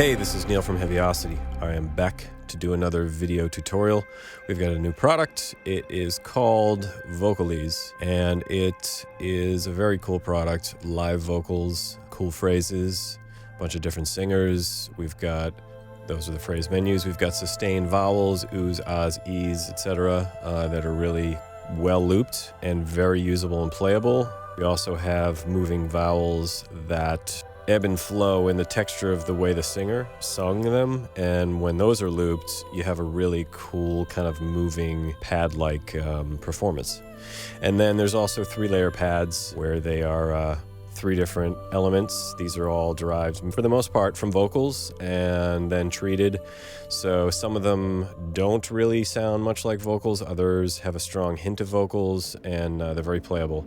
Hey, this is Neil from Heavyocity. I am back to do another video tutorial. We've got a new product. It is called Vocalise, and it is a very cool product. Live vocals, cool phrases, a bunch of different singers. We've got, those are the phrase menus. We've got sustained vowels, oohs, ahs, e's, etc. That are really well looped and very usable and playable. We also have moving vowels that ebb and flow in the texture of the way the singer sung them, and when those are looped, you have a really cool kind of moving pad-like performance. And then there's also 3-layer pads where they are 3 different elements. These are all derived for the most part from vocals and then treated. So some of them don't really sound much like vocals, others have a strong hint of vocals, and they're very playable.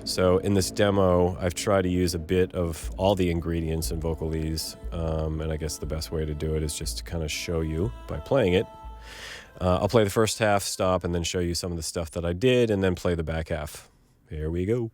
So in this demo, I've tried to use a bit of all the ingredients in Vocalise, and I guess the best way to do it is just to kind of show you by playing it. I'll play the first half, stop, and then show you some of the stuff that I did, and then play the back half. Here we go.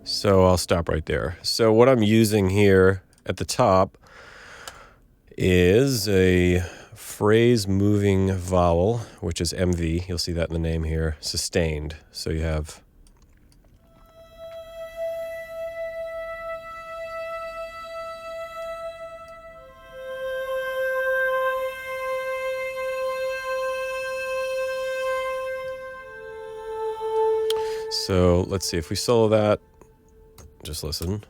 So I'll stop right there. So what I'm using here at the top is a phrase moving vowel, which is MV. You'll see that in the name here, sustained. So you have so let's see if we solo that. Just listen.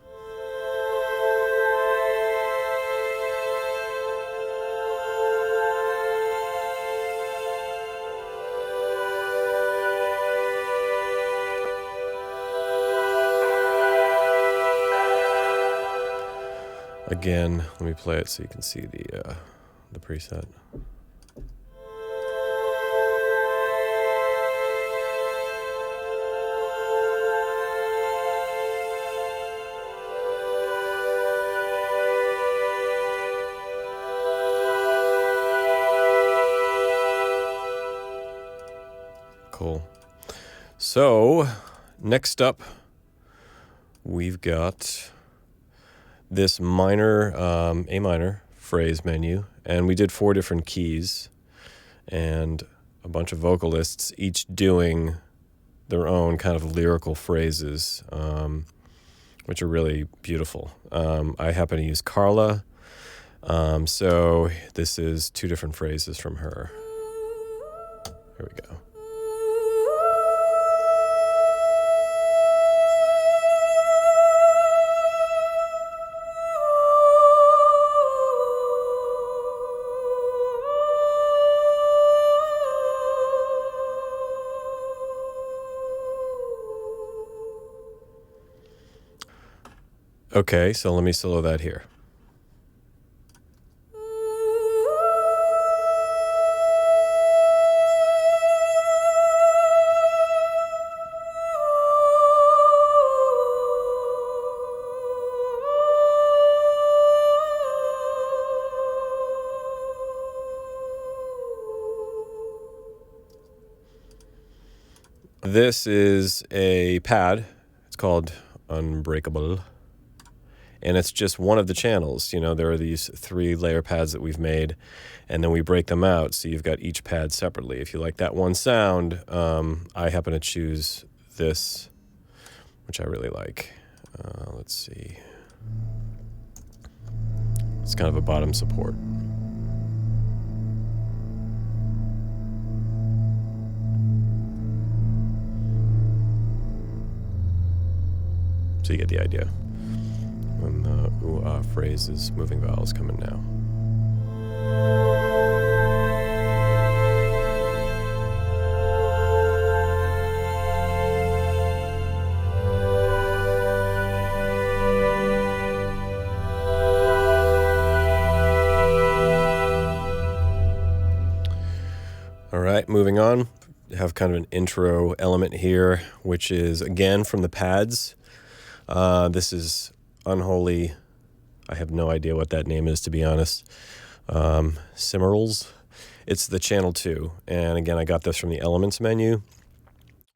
Again, let me play it so you can see the preset. Cool. So next up, we've got this minor, A minor phrase menu, and we did 4 different keys and a bunch of vocalists, each doing their own kind of lyrical phrases, which are really beautiful. I happen to use Carla, so this is 2 different phrases from her. Here we go. Okay, so let me solo that here. This is a pad. It's called Unbreakable. And it's just one of the channels. You know, there are these 3-layer pads that we've made, and then we break them out, so you've got each pad separately. If you like that one sound, I happen to choose this, which I really like. Let's see. It's kind of a bottom support. So you get the idea. When the ooh-ah phrase is moving vowels coming now. All right, moving on. I have kind of an intro element here, which is, again, from the pads. This is Unholy. I have no idea what that name is, to be honest. Cimarrals. It's the channel 2. And again, I got this from the Elements menu,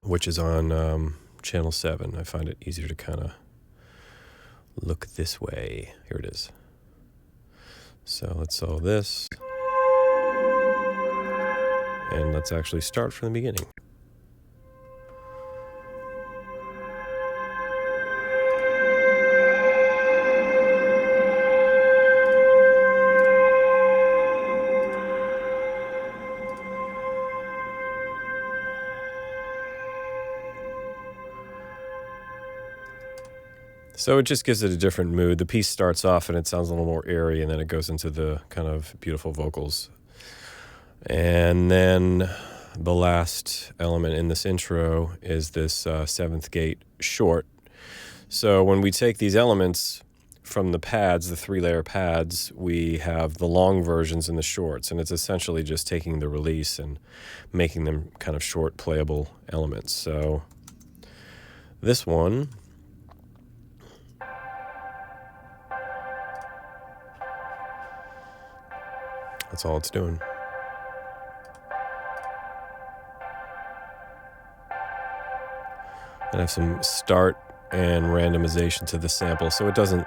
which is on channel 7. I find it easier to kind of look this way. Here it is. So let's solve this. And let's actually start from the beginning. So it just gives it a different mood. The piece starts off and it sounds a little more airy, and then it goes into the kind of beautiful vocals. And then the last element in this intro is this 7th gate short. So when we take these elements from the pads, the 3-layer pads, we have the long versions and the shorts, and it's essentially just taking the release and making them kind of short playable elements. So this one, that's all it's doing. And I have some start and randomization to the sample, so it doesn't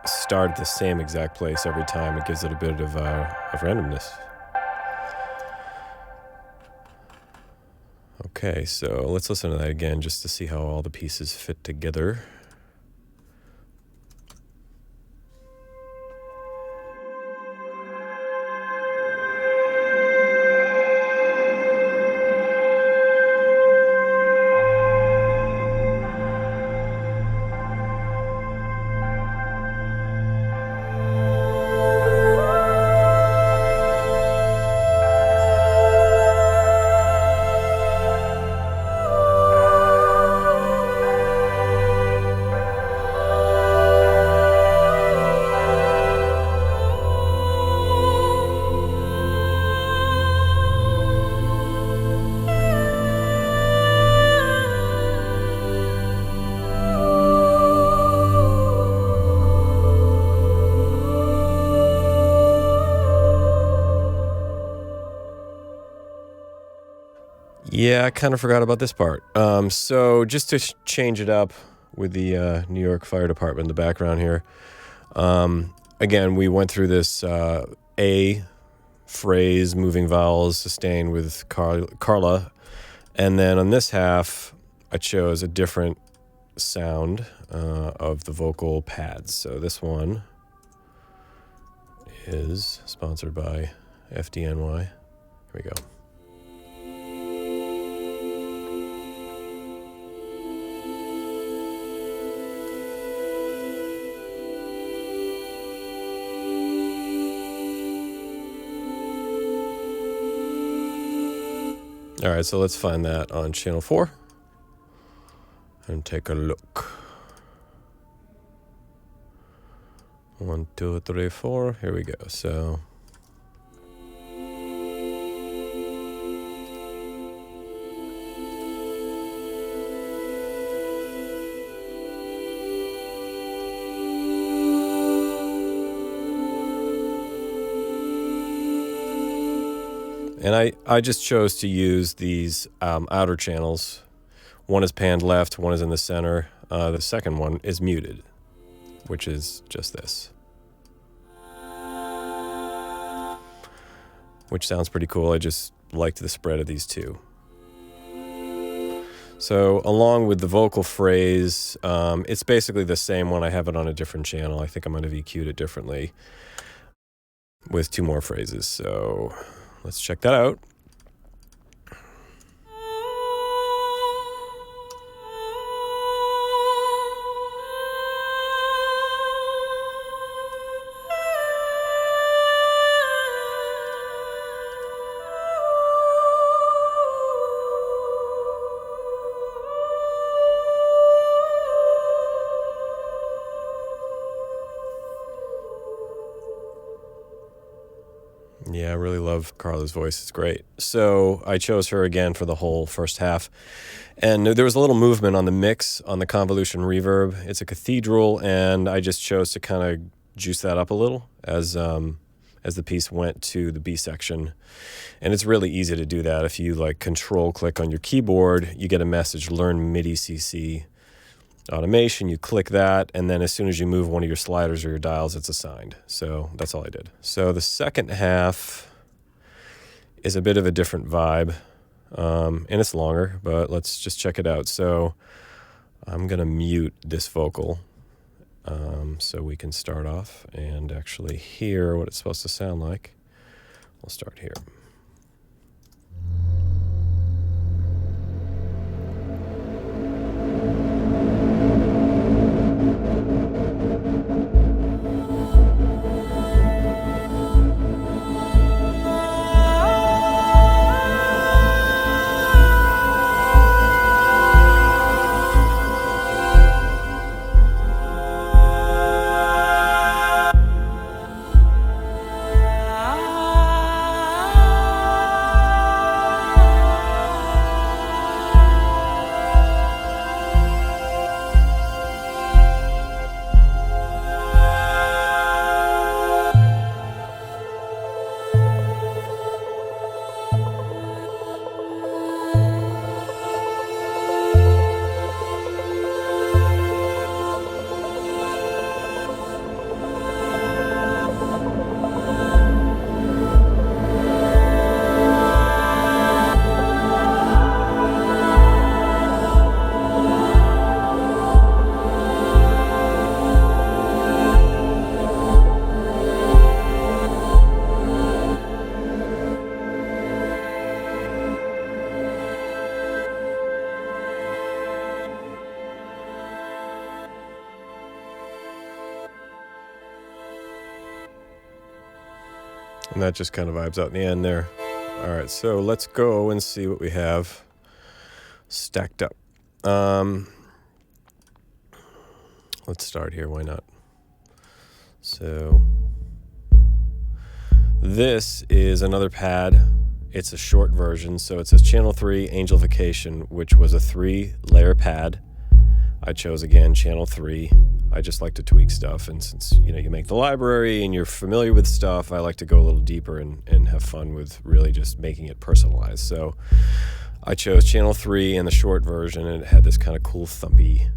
start at the same exact place every time. It gives it a bit of randomness. Okay, so let's listen to that again just to see how all the pieces fit together. Yeah, I kind of forgot about this part. So just to change it up with the New York Fire Department in the background here. Again, we went through this A phrase, moving vowels, sustained with Carla. And then on this half, I chose a different sound of the vocal pads. So this one is sponsored by FDNY. Here we go. All right, so let's find that on channel 4 and take a look. 1, 2, 3, 4. Here we go. So. And I just chose to use these outer channels. One is panned left, one is in the center. The second one is muted, which is just this. Which sounds pretty cool. I just liked the spread of these two. So along with the vocal phrase, it's basically the same one. I have it on a different channel. I think I'm going to EQ'd it differently. with 2 more phrases. So let's check that out. Yeah, I really love Carla's voice. It's great. So I chose her again for the whole first half. And there was a little movement on the mix, on the convolution reverb. It's a cathedral, and I just chose to kind of juice that up a little as the piece went to the B section. And it's really easy to do that. If you like control click on your keyboard, you get a message, learn MIDI CC automation, you click that, and then as soon as you move one of your sliders or your dials, it's assigned. So that's all I did. So the second half is a bit of a different vibe, and it's longer, but let's just check it out. So I'm gonna mute this vocal so we can start off and actually hear what it's supposed to sound like. We'll start here. And that just kind of vibes out in the end there. All right, so let's go and see what we have stacked up. Let's start here, why not? So this is another pad. It's a short version, so it says Channel 3 Angelification, which was a 3-layer pad. I chose, again, Channel 3. I just like to tweak stuff, and since you make the library and you're familiar with stuff, I like to go a little deeper and have fun with really just making it personalized. So I chose Channel 3 and the short version, and it had this kind of cool thumpy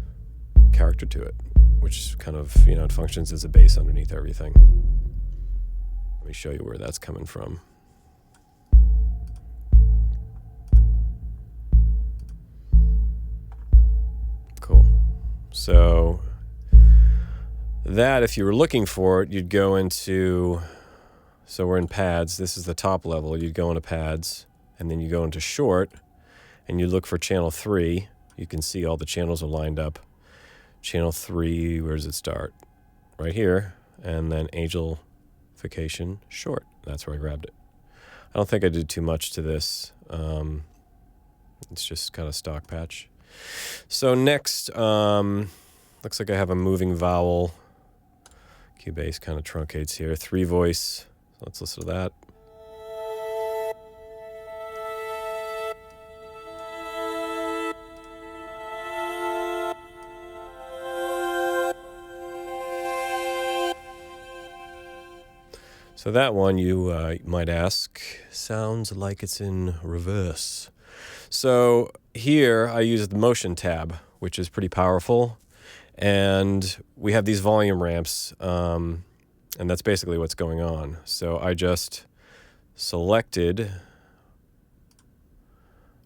character to it, which kind of, it functions as a bass underneath everything. Let me show you where that's coming from. Cool. So that, if you were looking for it, you'd go into, so we're in pads, this is the top level, you'd go into pads, and then you go into short, and you look for channel 3, you can see all the channels are lined up. Channel 3, where does it start? Right here, and then Angelification short, that's where I grabbed it. I don't think I did too much to this, it's just kind of stock patch. So next, looks like I have a moving vowel. Bass kind of truncates here. 3 voice. So let's listen to that. So that one, you might ask, sounds like it's in reverse. So here I use the motion tab, which is pretty powerful. And we have these volume ramps, and that's basically what's going on. So I just selected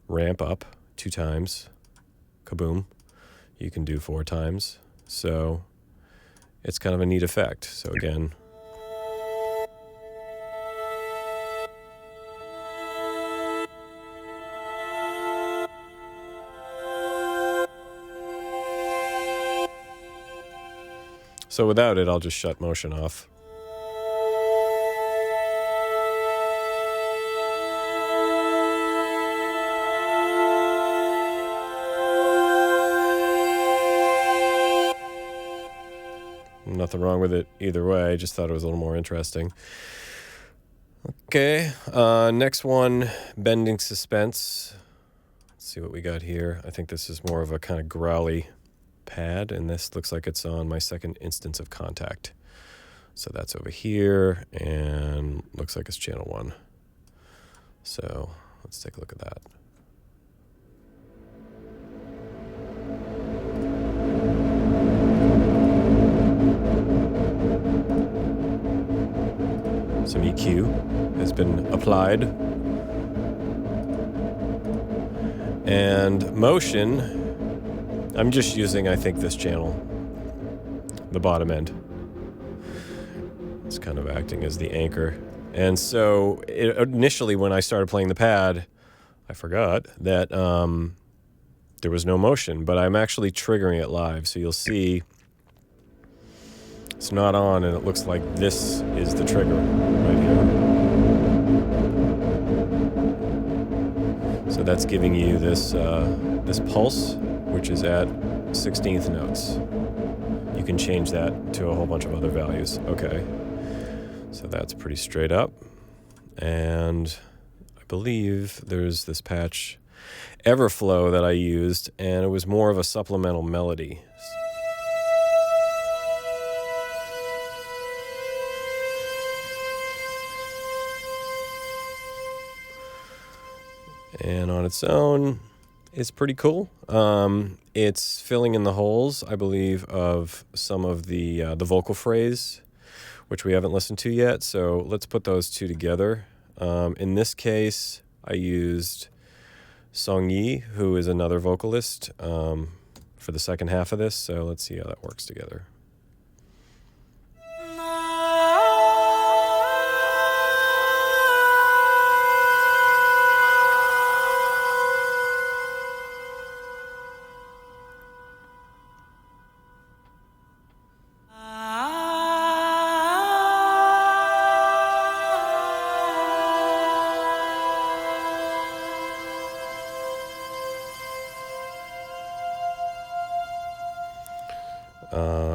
ramp up 2 times, kaboom. You can do 4 times. So it's kind of a neat effect. So again, So without it, I'll just shut motion off. Nothing wrong with it either way. I just thought it was a little more interesting. Okay, next one, bending suspense. Let's see what we got here. I think this is more of a kind of growly pad, and this looks like it's on my second instance of contact. So that's over here, and looks like it's channel 1. So let's take a look at that. Some EQ has been applied. And motion, I'm just using, I think, this channel, the bottom end. It's kind of acting as the anchor. And so initially when I started playing the pad, I forgot that there was no motion, but I'm actually triggering it live. So you'll see it's not on, and it looks like this is the trigger right here. So that's giving you this this pulse, which is at 16th notes. You can change that to a whole bunch of other values. Okay, so that's pretty straight up. And I believe there's this patch Everflow that I used, and it was more of a supplemental melody. And on its own, it's pretty cool. It's filling in the holes, I believe, of some of the vocal phrase, which we haven't listened to yet. So let's put those two together. In this case, I used Song Yi, who is another vocalist, for the second half of this. So let's see how that works together.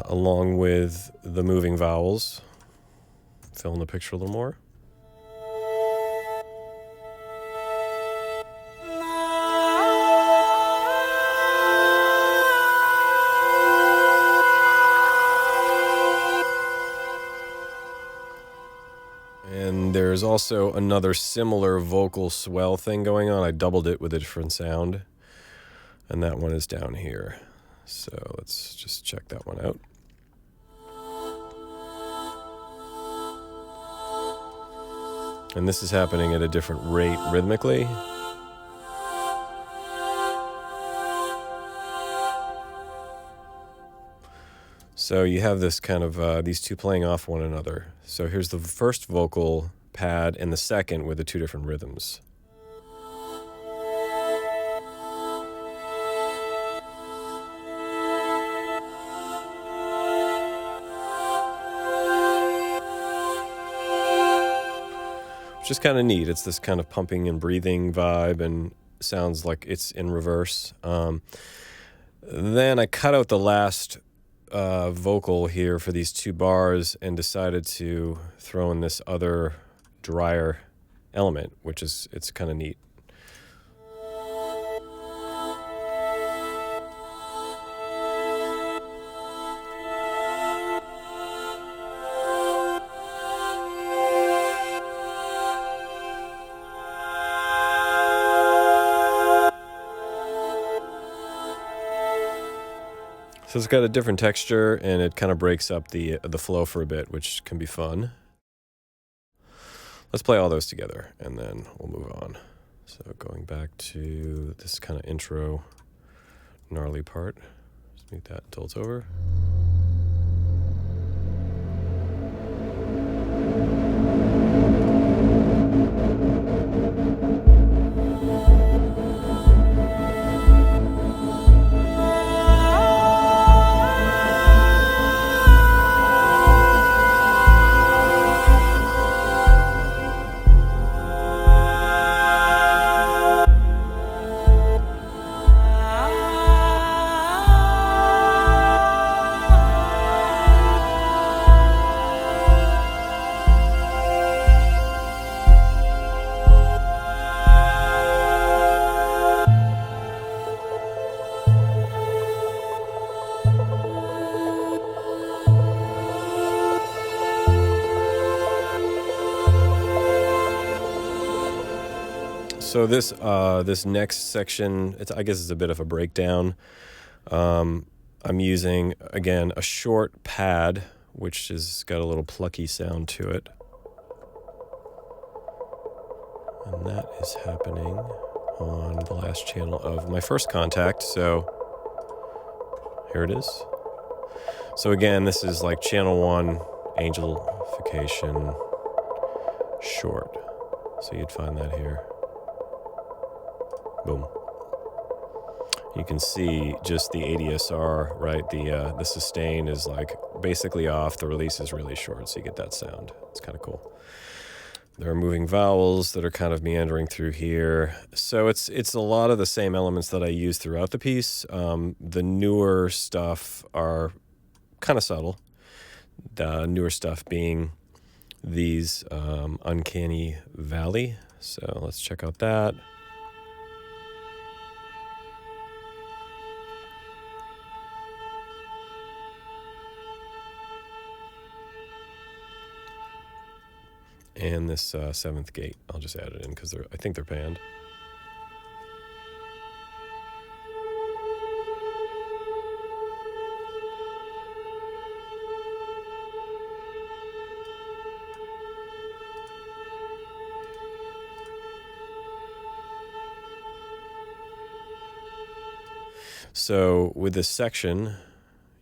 Along with the moving vowels. Fill in the picture a little more. And there's also another similar vocal swell thing going on. I doubled it with a different sound. And that one is down here. So let's just check that one out. And this is happening at a different rate rhythmically. So you have this kind of, these two playing off one another. So here's the first vocal pad and the second with the two different rhythms. Which is kind of neat. It's this kind of pumping and breathing vibe, and sounds like it's in reverse. Then I cut out the last vocal here for these two bars and decided to throw in this other drier element, which is, it's kind of neat. So it's got a different texture, and it kind of breaks up the flow for a bit, which can be fun. Let's play all those together, and then we'll move on. So going back to this kind of intro gnarly part. Just mute that until it's over. So this next section, I guess it's a bit of a breakdown. I'm using, again, a short pad, which has got a little plucky sound to it. And that is happening on the last channel of my first contact. So here it is. So again, this is like channel 1, angelification, short. So you'd find that here. Boom. You can see just the ADSR, right? The sustain is like basically off. The release is really short, so you get that sound. It's kind of cool. There are moving vowels that are kind of meandering through here. So it's a lot of the same elements that I use throughout the piece. The newer stuff are kind of subtle. The newer stuff being these uncanny valley. So let's check out that. And this 7th gate, I'll just add it in because I think they're panned. So with this section,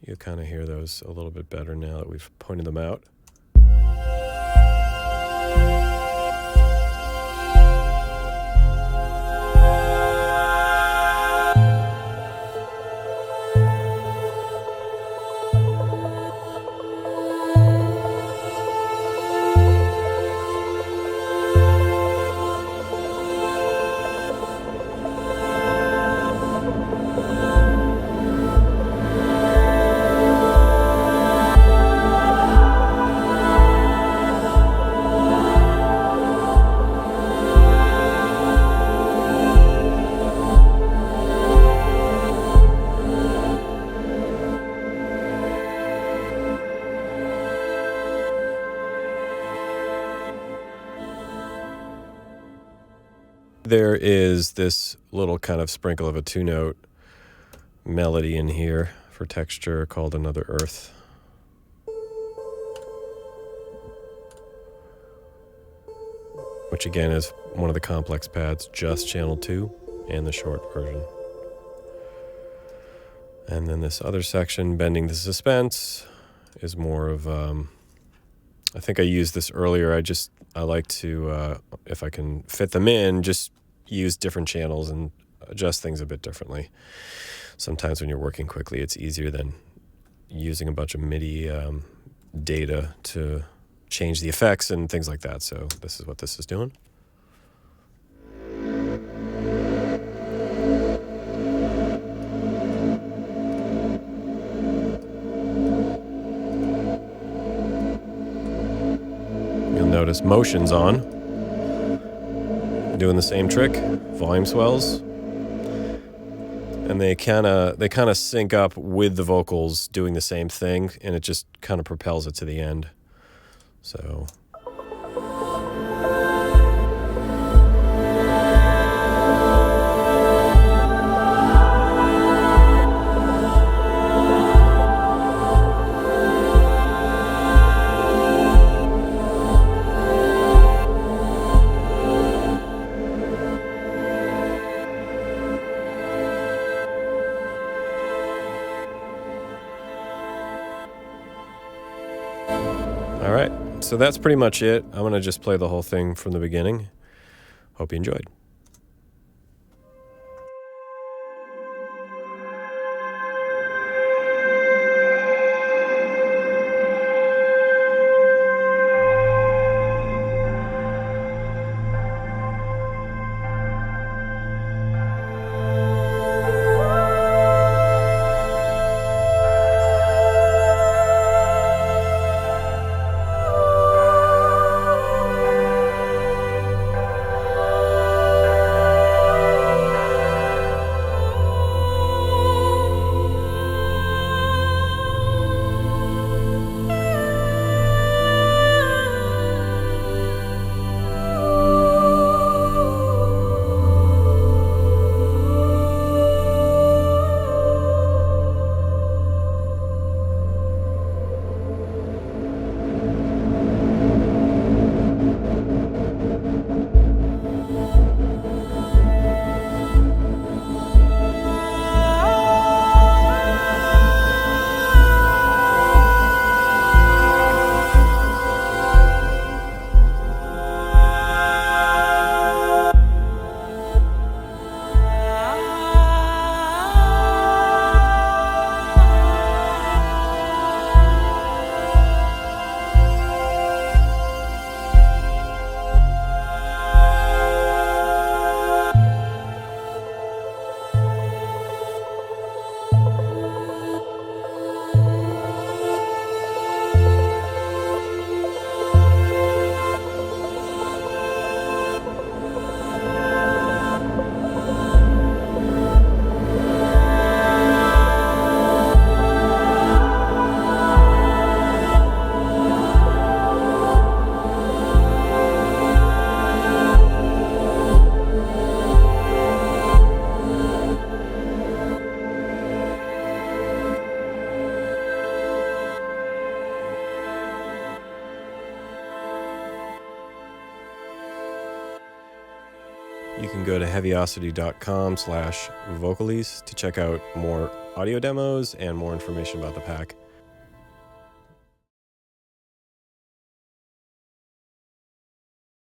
you kind of hear those a little bit better now that we've pointed them out. There is this little kind of sprinkle of a 2-note melody in here for texture called Another Earth. Which again is one of the complex pads, just channel 2 and the short version. And then this other section, Bending the Suspense, is more of, I think I used this earlier. I like to, if I can fit them in, just use different channels and adjust things a bit differently. Sometimes when you're working quickly, it's easier than using a bunch of MIDI data to change the effects and things like that. So this is what this is doing. You'll notice motion's on. Doing the same trick, volume swells. And they kind of sync up with the vocals doing the same thing, and it just kind of propels it to the end. So all right, so that's pretty much it. I'm going to just play the whole thing from the beginning. Hope you enjoyed. go to heavyocity.com/vocalise to check out more audio demos and more information about the pack.